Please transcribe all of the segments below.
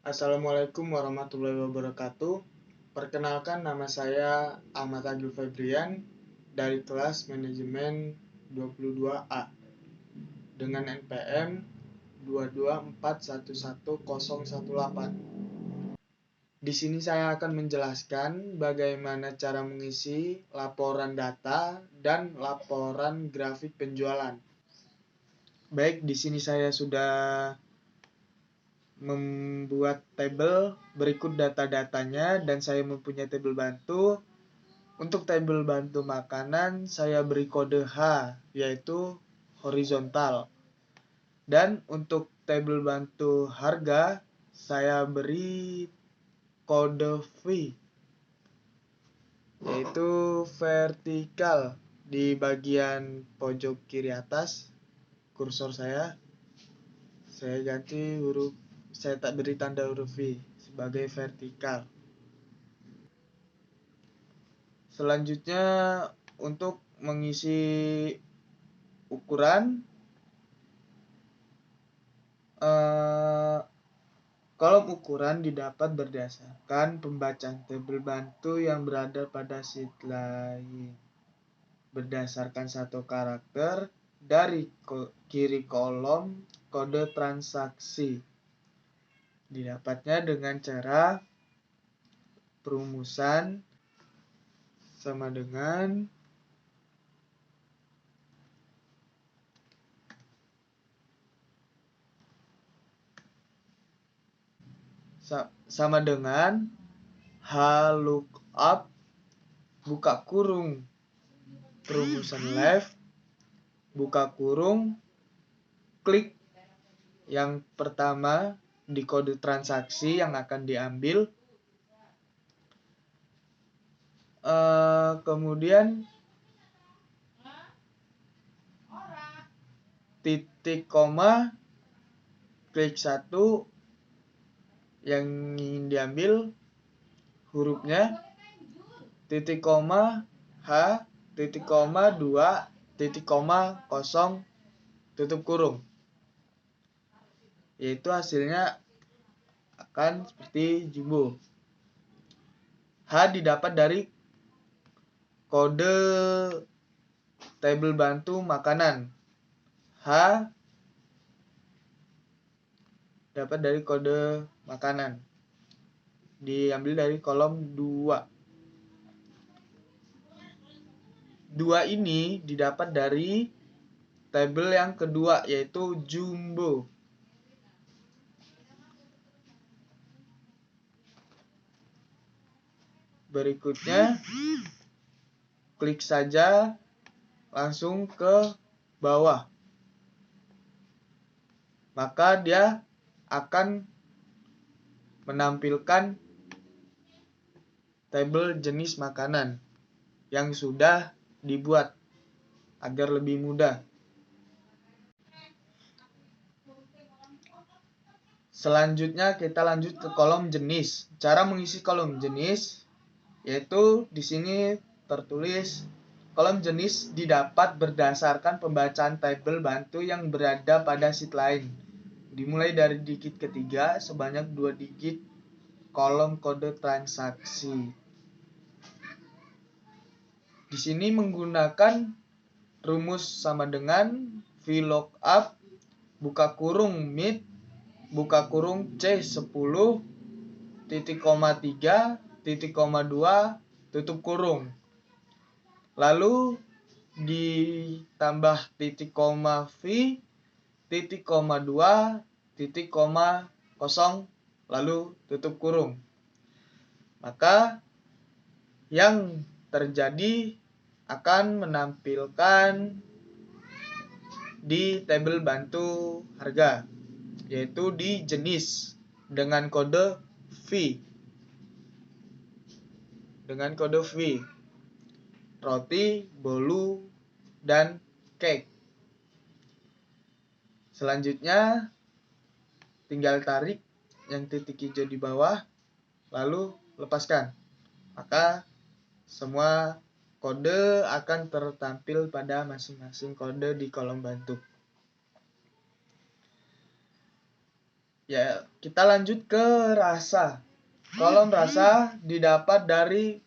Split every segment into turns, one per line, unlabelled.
Assalamualaikum warahmatullahi wabarakatuh. Perkenalkan, nama saya Ahmad Agil Febrian dari kelas manajemen 22A dengan NPM 224111018. Di sini saya akan menjelaskan bagaimana cara mengisi laporan data dan laporan grafik penjualan. Baik, di sini saya sudah membuat tabel berikut data-datanya dan saya mempunyai tabel bantu. Untuk tabel bantu makanan saya beri kode H, yaitu horizontal. Dan untuk tabel bantu harga saya beri kode V, yaitu vertikal. Di bagian pojok kiri atas kursor saya ganti saya tak beri tanda huruf V sebagai vertikal. Selanjutnya, untuk mengisi ukuran, kolom ukuran didapat berdasarkan pembacaan tabel bantu yang berada pada sheet lain. Berdasarkan satu karakter dari kiri kolom kode transaksi. Didapatnya dengan cara perumusan sama dengan H lookup buka kurung perumusan left buka kurung klik yang pertama di kode transaksi yang akan diambil, kemudian titik koma klik satu yang ingin diambil hurufnya, titik koma H, titik koma 2, titik koma 0, tutup kurung. Yaitu hasilnya akan seperti jumbo. H didapat dari kode tabel bantu makanan. H dapat dari kode makanan. Diambil dari kolom 2. 2 ini didapat dari tabel yang kedua, yaitu jumbo. Berikutnya, klik saja langsung ke bawah. Maka dia akan menampilkan tabel jenis makanan yang sudah dibuat agar lebih mudah. Selanjutnya kita lanjut ke kolom jenis. Cara mengisi kolom jenis yaitu di sini tertulis kolom jenis didapat berdasarkan pembacaan tabel bantu yang berada pada sheet lain. Dimulai dari digit ketiga sebanyak 2 digit kolom kode transaksi. Di sini menggunakan rumus sama dengan VLOOKUP buka kurung mid buka kurung C10 titik koma 3 titik koma 2 tutup kurung. Lalu ditambah titik koma V titik koma 2 titik koma 0 lalu tutup kurung. Maka yang terjadi akan menampilkan di tabel bantu harga, yaitu di jenis dengan kode V. Dengan kode V. Roti, bolu, dan cake. Selanjutnya tinggal tarik yang titik hijau di bawah lalu lepaskan. Maka semua kode akan tertampil pada masing-masing kode di kolom bantu. Ya, kita lanjut ke rasa. Kolom rasa didapat dari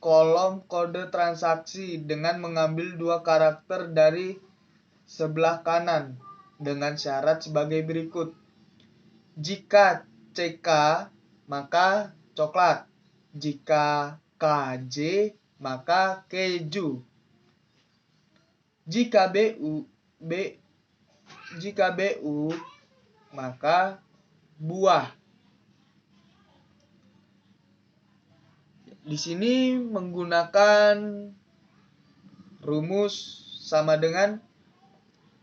kolom kode transaksi dengan mengambil dua karakter dari sebelah kanan dengan syarat sebagai berikut. Jika CK, maka coklat. Jika KJ, maka keju. Jika BU, maka buah. Di sini menggunakan rumus sama dengan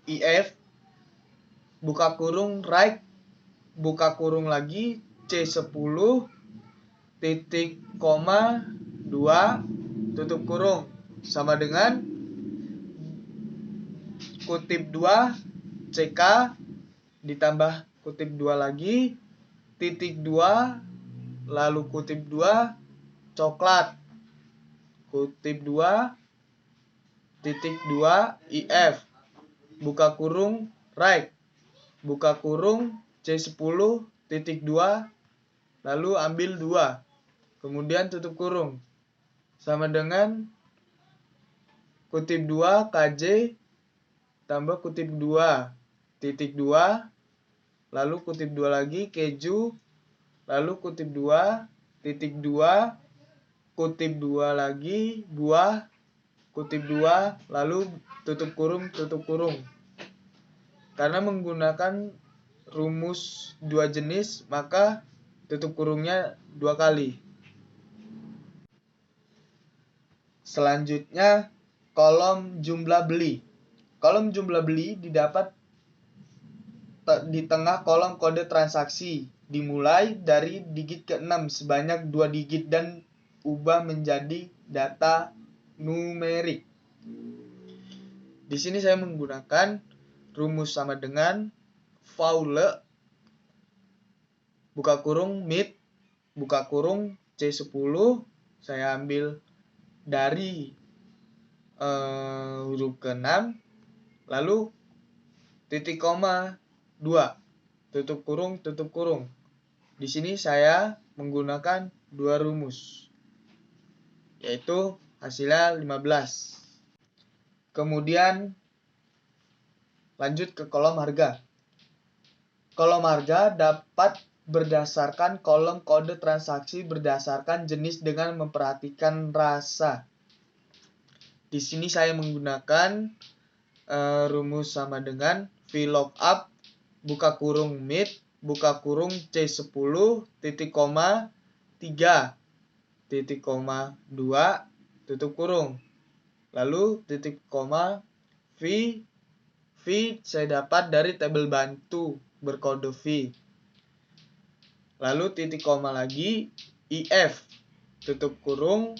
IF, buka kurung right, buka kurung lagi C10 titik koma 2 tutup kurung sama dengan kutip 2 CK ditambah kutip 2 lagi titik 2 lalu kutip 2 coklat kutip 2 titik 2 IF buka kurung right buka kurung C10 titik 2 lalu ambil 2 kemudian tutup kurung sama dengan kutip 2 KJ tambah kutip 2 titik 2 lalu kutip 2 lagi keju lalu kutip 2 titik 2 kutip 2 lagi buah kutip 2 lalu tutup kurung karena menggunakan rumus dua jenis maka tutup kurungnya 2 kali. Selanjutnya kolom jumlah beli. Kolom jumlah beli didapat di tengah kolom kode transaksi dimulai dari digit ke-6 sebanyak 2 digit dan ubah menjadi data numerik. Di sini saya menggunakan rumus sama dengan Faule buka kurung mid buka kurung C10 saya ambil dari huruf ke-6 lalu titik koma 2 tutup kurung. Di sini saya menggunakan dua rumus yaitu hasilnya 15. Kemudian lanjut ke kolom harga. Kolom harga dapat berdasarkan kolom kode transaksi berdasarkan jenis dengan memperhatikan rasa. Di sini saya menggunakan rumus sama dengan VLOOKUP buka kurung mid buka kurung C10 titik koma 3 titik koma 2 tutup kurung lalu titik koma V saya dapat dari tabel bantu berkode V lalu titik koma lagi IF tutup kurung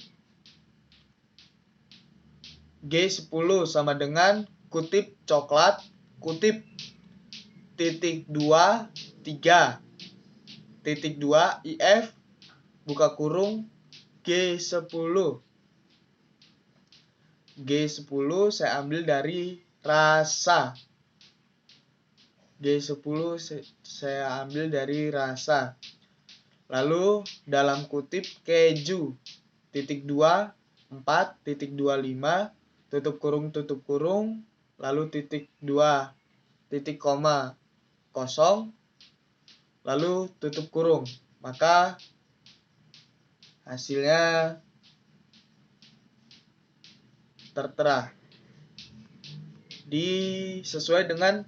G10 sama dengan kutip coklat kutip titik 2 3 titik 2 IF buka kurung G10 saya ambil dari rasa G10 saya ambil dari rasa lalu dalam kutip keju titik 2 4 titik 25 tutup kurung lalu titik 2 titik koma 0 lalu tutup kurung maka hasilnya tertera sesuai dengan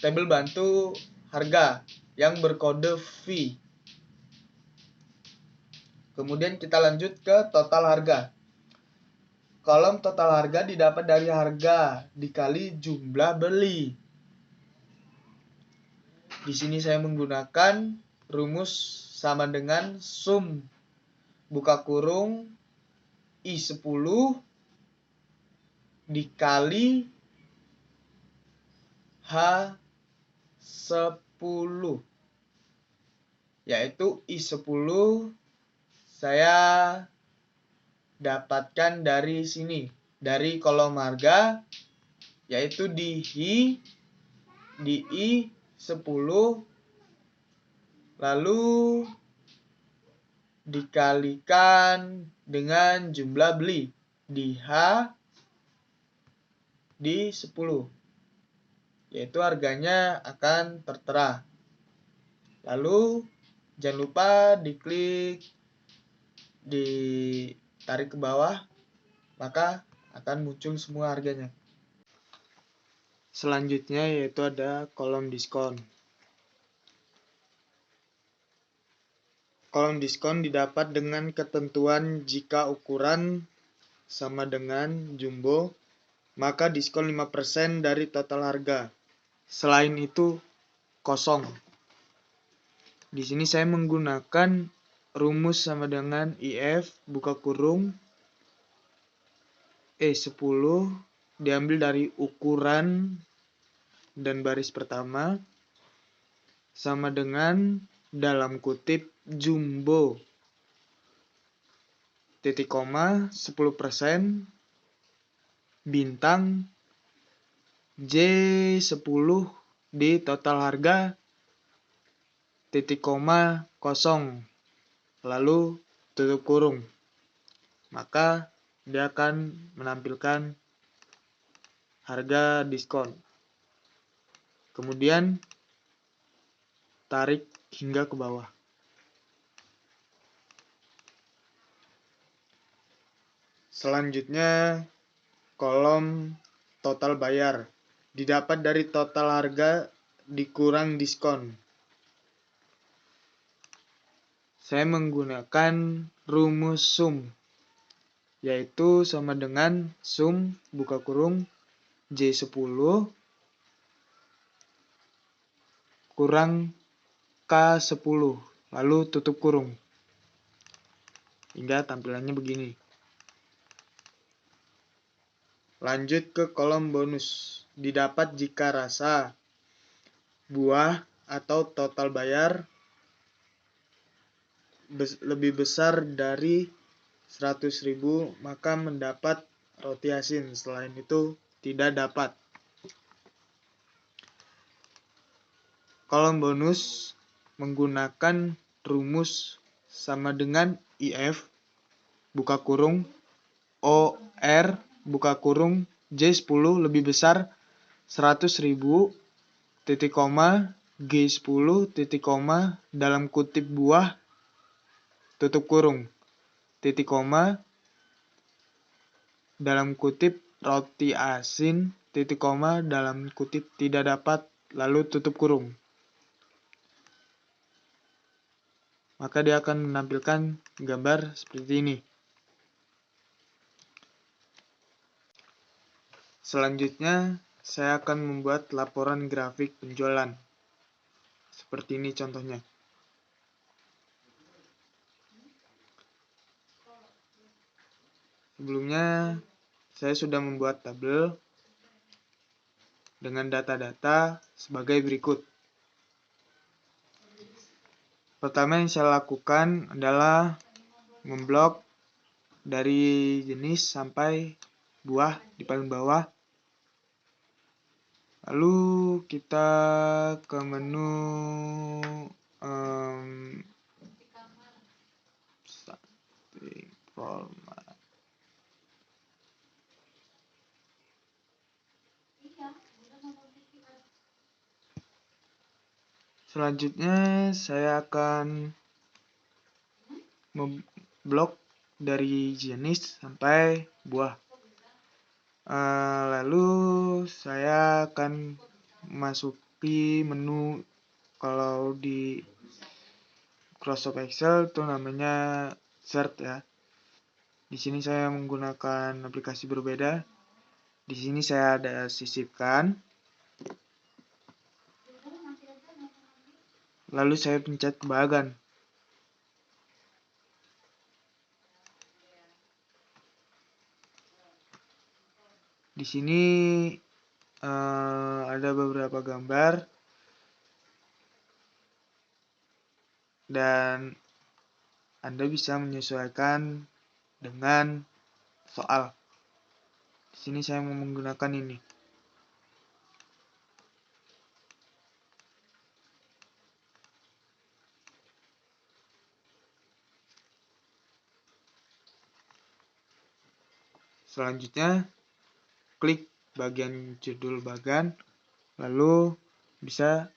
tabel bantu harga yang berkode V. Kemudian kita lanjut ke total harga. Kolom total harga didapat dari harga dikali jumlah beli. Di sini saya menggunakan rumus sama dengan sum buka kurung I10 dikali H10 yaitu I10 saya dapatkan dari sini dari kolom harga yaitu di I10 Lalu dikalikan dengan jumlah beli di H di 10, yaitu harganya akan tertera. Lalu jangan lupa diklik, ditarik ke bawah, maka akan muncul semua harganya. Selanjutnya yaitu ada kolom diskon. Kolom diskon didapat dengan ketentuan jika ukuran sama dengan jumbo, maka diskon 5% dari total harga. Selain itu, kosong. Di sini saya menggunakan rumus sama dengan IF buka kurung E10 diambil dari ukuran dan baris pertama sama dengan dalam kutip jumbo titik koma 10% bintang J10 di total harga titik koma kosong, lalu tutup kurung, maka dia akan menampilkan harga diskon. Kemudian tarik hingga ke bawah. Selanjutnya kolom total bayar didapat dari total harga dikurang diskon. Saya menggunakan rumus sum, yaitu sama dengan sum buka kurung J10 kurang K10, lalu tutup kurung. Hingga tampilannya begini. Lanjut ke kolom bonus. Didapat jika rasa, buah, atau total bayar lebih besar dari 100.000, maka mendapat roti asin. Selain itu tidak dapat. Kolom bonus menggunakan rumus sama dengan IF buka kurung OR buka kurung J10 lebih besar 100.000 titik koma G10 titik koma dalam kutip buah tutup kurung titik koma dalam kutip roti asin titik koma dalam kutip tidak dapat lalu tutup kurung, maka dia akan menampilkan gambar seperti ini. Selanjutnya saya akan membuat laporan grafik penjualan seperti ini contohnya. Sebelumnya saya sudah membuat tabel dengan data-data sebagai berikut. Pertama yang saya lakukan adalah memblok dari jenis sampai buah di paling bawah. Lalu kita ke menu format. Selanjutnya saya akan memblok dari jenis sampai buah. Lalu saya akan masuki menu, kalau di Microsoft Excel itu namanya Search ya. Di sini saya menggunakan aplikasi berbeda. Di sini saya ada sisipkan. Lalu saya pencet bagan. Di sini ada beberapa gambar dan Anda bisa menyesuaikan dengan soal. Di sini saya mau menggunakan ini. Selanjutnya, klik bagian judul bagan, lalu bisa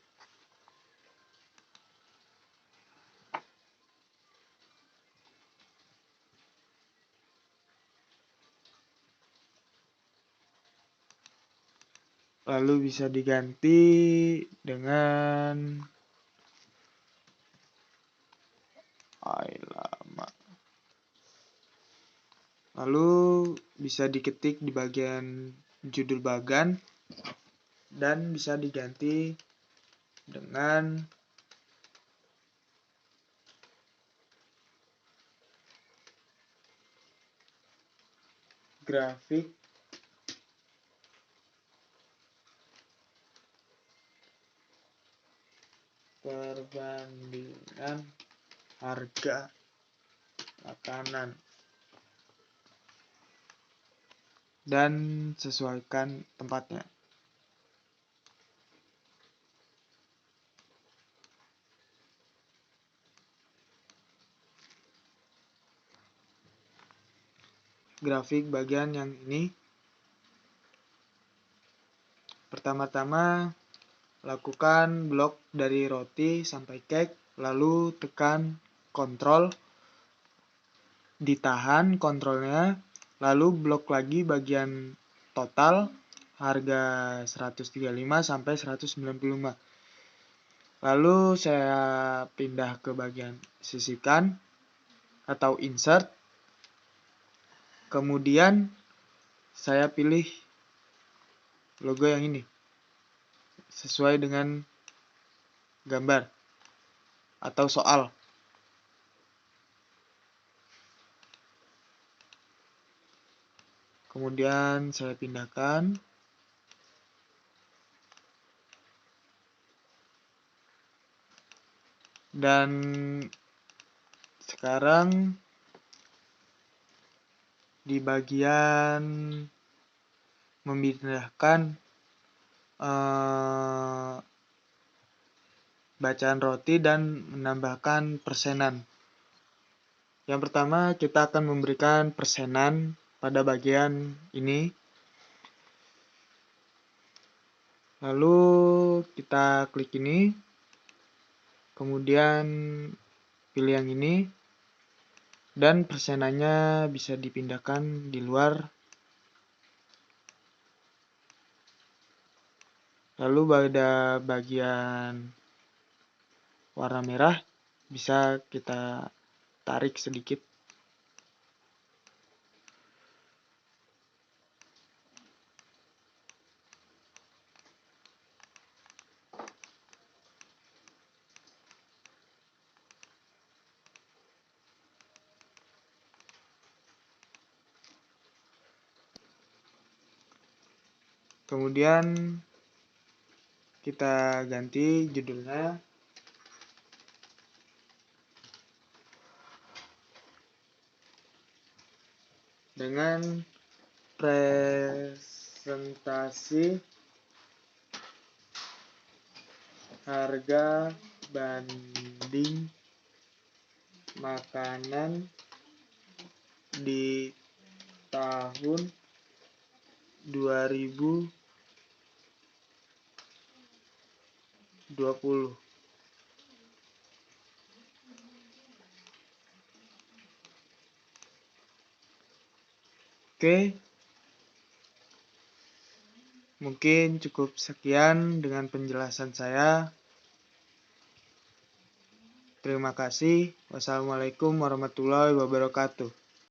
diganti dengan lama. Lalu bisa diketik di bagian judul bagan dan bisa diganti dengan grafik perbandingan harga makanan dan sesuaikan tempatnya. Grafik bagian yang ini, pertama-tama lakukan blok dari roti sampai cake, lalu tekan kontrol, ditahan kontrolnya, lalu blok lagi bagian total harga 135 sampai 195. Lalu saya pindah ke bagian sisihkan atau insert. Kemudian saya pilih logo yang ini sesuai dengan gambar atau soal. Kemudian saya pindahkan. Dan sekarang di bagian memindahkan bacaan roti dan menambahkan persenan. Yang pertama, kita akan memberikan persenan pada bagian ini. Lalu kita klik ini, kemudian pilih yang ini, dan persenannya bisa dipindahkan di luar. Lalu pada bagian warna merah bisa kita tarik sedikit. Kemudian kita ganti judulnya dengan presentasi harga banding makanan di tahun 2020. Oke, mungkin cukup sekian dengan penjelasan saya. Terima kasih. Wassalamualaikum warahmatullahi wabarakatuh.